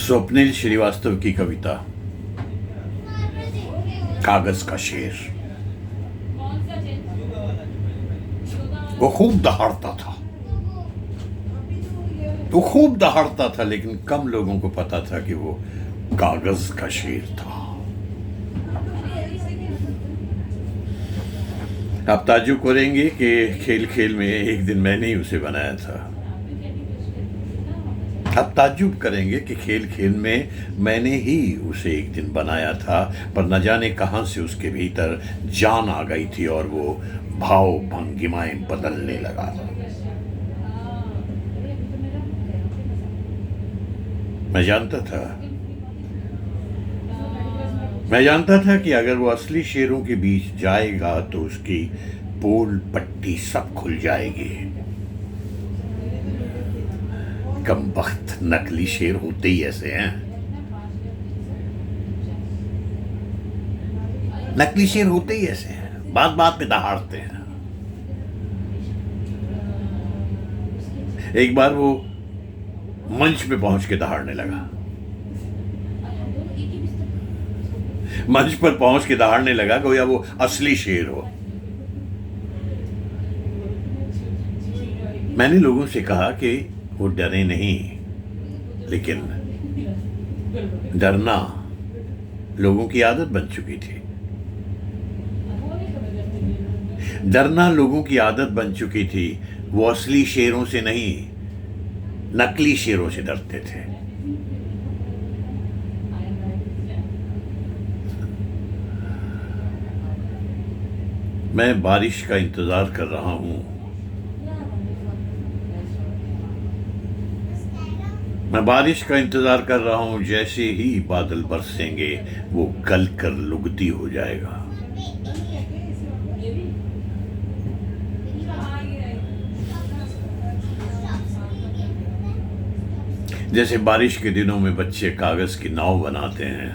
स्वप्निल श्रीवास्तव की कविता कागज का शेर। वो खूब दहाड़ता था लेकिन कम लोगों को पता था कि वो कागज का शेर था। आप ताज्जुब करेंगे कि खेल खेल में एक दिन मैंने ही उसे बनाया था। आप ताज्जुब करेंगे कि खेल खेल में मैंने ही उसे एक दिन बनाया था, पर न जाने कहां से उसके भीतर जान आ गई थी और वो भाव भंगिमाएं बदलने लगा। मैं जानता था कि अगर वो असली शेरों के बीच जाएगा तो उसकी पोल पट्टी सब खुल जाएगी। कमबख्त नकली शेर होते ही ऐसे हैं। नकली शेर होते ही ऐसे हैं, बात बात पे दहाड़ते हैं। एक बार वो मंच पे पहुंच के दहाड़ने लगा। मंच पर पहुंच के दहाड़ने लगा गोया वो असली शेर हो। मैंने लोगों से कहा कि वो डरे नहीं, लेकिन डरना लोगों की आदत बन चुकी थी। डरना लोगों की आदत बन चुकी थी। वो असली शेरों से नहीं, नकली शेरों से डरते थे। मैं बारिश का इंतजार कर रहा हूं। मैं बारिश का इंतजार कर रहा हूं। जैसे ही बादल बरसेंगे वो गल कर लुगदी हो जाएगा। जैसे बारिश के दिनों में बच्चे कागज की नाव बनाते हैं,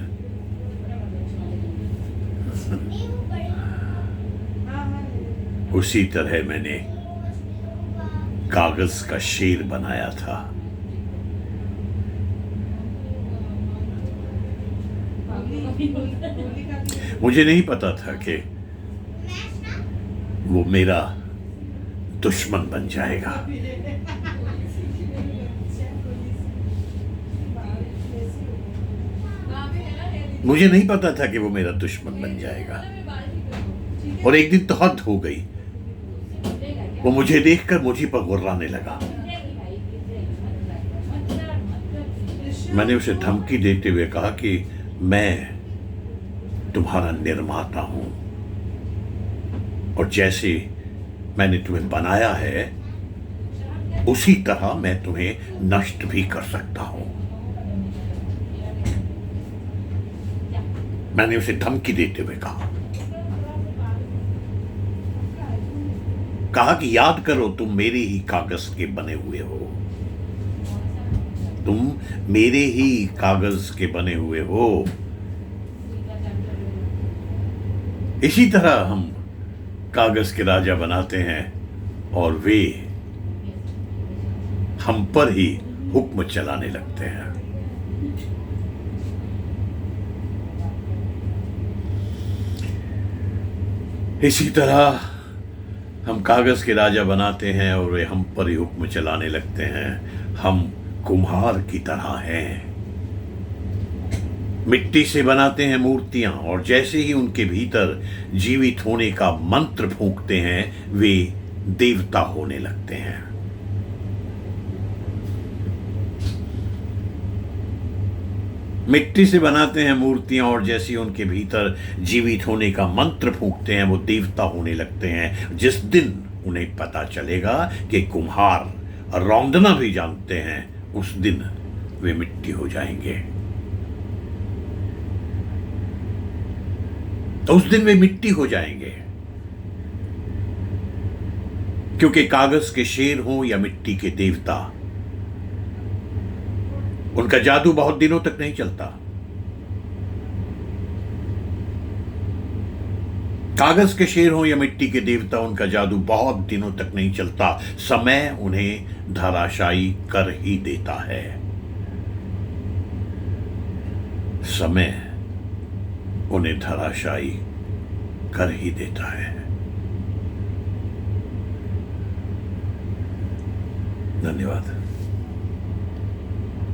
उसी तरह मैंने कागज का शेर बनाया था। मुझे नहीं पता था कि वो मेरा दुश्मन बन जाएगा। मुझे नहीं पता था कि वो मेरा दुश्मन बन जाएगा। और एक दिन तो हद हो गई। वो मुझे देखकर मुझी पर गुर्राने लगा। मैंने उसे धमकी देते हुए कहा कि मैं तुम्हारा निर्माता हूं और जैसे मैंने तुम्हें बनाया है उसी तरह मैं तुम्हें नष्ट भी कर सकता हूं। मैंने उसे धमकी देते हुए कहा कि याद करो, तुम मेरे ही कागज के बने हुए हो। तुम मेरे ही कागज के बने हुए हो। इसी तरह हम कागज के राजा बनाते हैं और वे हम पर ही हुक्म चलाने लगते हैं। इसी तरह हम कागज के राजा बनाते हैं और वे हम पर ही हुक्म चलाने लगते हैं। हम कुम्हार की तरह हैं। मिट्टी से बनाते हैं मूर्तियां और जैसे ही उनके भीतर जीवित होने का मंत्र फूंकते हैं वे देवता होने लगते हैं। मिट्टी से बनाते हैं मूर्तियां और जैसे ही उनके भीतर जीवित होने का मंत्र फूंकते हैं वो देवता होने लगते हैं। जिस दिन उन्हें पता चलेगा कि कुम्हार रौंदना भी जानते हैं, उस दिन वे मिट्टी हो जाएंगे। तो उस दिन वे मिट्टी हो जाएंगे, क्योंकि कागज के शेर हों या मिट्टी के देवता, उनका जादू बहुत दिनों तक नहीं चलता। कागज के शेर हों या मिट्टी के देवता, उनका जादू बहुत दिनों तक नहीं चलता। समय उन्हें धराशायी कर ही देता है। समय उन्हें धराशायी कर ही देता है। धन्यवाद।